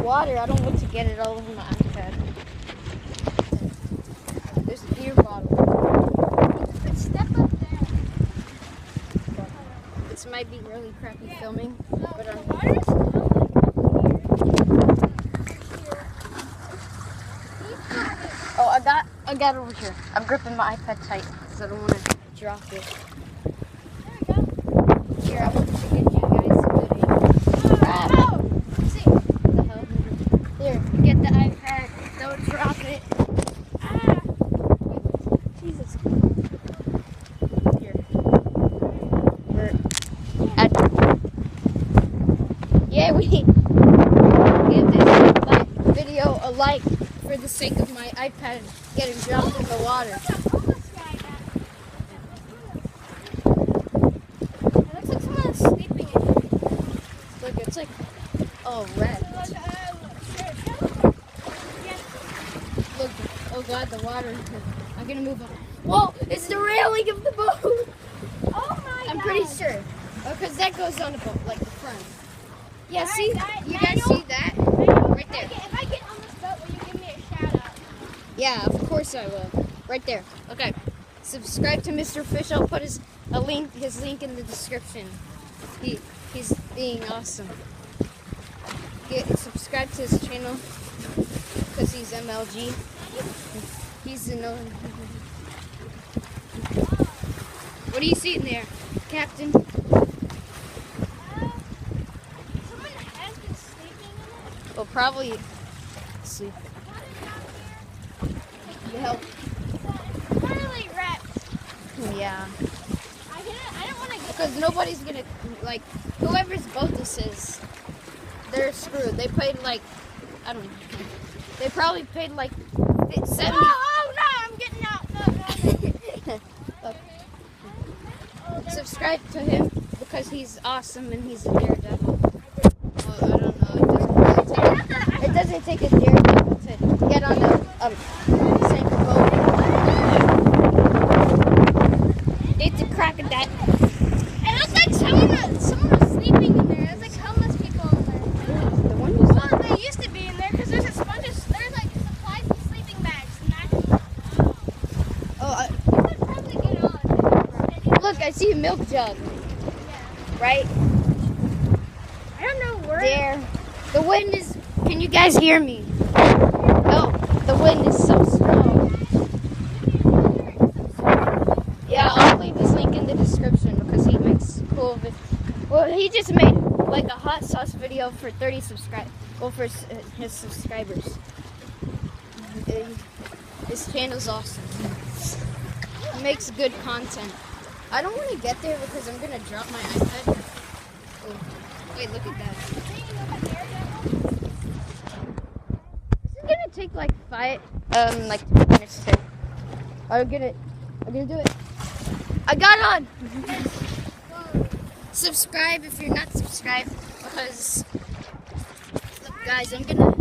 water. I don't want to get it all over my iPad. There's a beer bottle. Step up there. This might be really crappy filming, but oh, I got it over here. I'm gripping my iPad tight because I don't want to drop it. There we go. Here, I want to get you guys some video. Crap. See. What the hell? Here, get the iPad. Don't drop it. Ah. Jesus. Here. We're at. Yeah, we give this video a like for the sake of my iPad getting dropped in the water. It looks like someone's sleeping in it. Look, it's like, oh, red. Look, oh God, the water. I'm gonna move on. Whoa, it's the railing of the boat. Oh my god. I'm pretty sure. Because that goes on the boat, like the front. Yeah, Alright, see? You guys Daniel? see that? Right there. If I get on this boat, will you give me a shout out? Yeah, of course I will. Right there. Okay. Subscribe to Mr. Fish. I'll put his link in the description. He's being awesome. Subscribe to his channel because he's MLG. He's another. What do you see in there, Captain? Someone has been sleeping in it. Well, probably. Let's see. Help. Finally wrecked. Yeah. I don't want to get. Because nobody's gonna, like, whoever's boat this is, they're screwed. They paid like, I don't know. They probably paid like 70. Oh no! I'm getting out. No. Subscribe to him because he's awesome and he's a daredevil. Well, I don't know. It doesn't take a daredevil to get on a sink boat. It's a crocodile. It looks like someone was sleeping in there. There's like homeless people in there. The one who's Well, they used to be in there because there's a bunch of there's like supplies and sleeping bags. oh, You could probably get on. look, I see a milk jug. Yeah. Right I don't know where. there. The wind is. Can you guys hear me? Oh, the wind is so strong. Yeah, I'll leave his link in the description because he makes cool videos. Well, he just made like a hot sauce video for 30 subscribers. Well, for his subscribers. His channel's awesome. He makes good content. I don't want to get there because I'm gonna drop my iPad. Oh, wait, look at that. This is gonna take like 2 minutes to. I'm gonna do it. I got on. Subscribe if you're not subscribed because look, guys, I'm gonna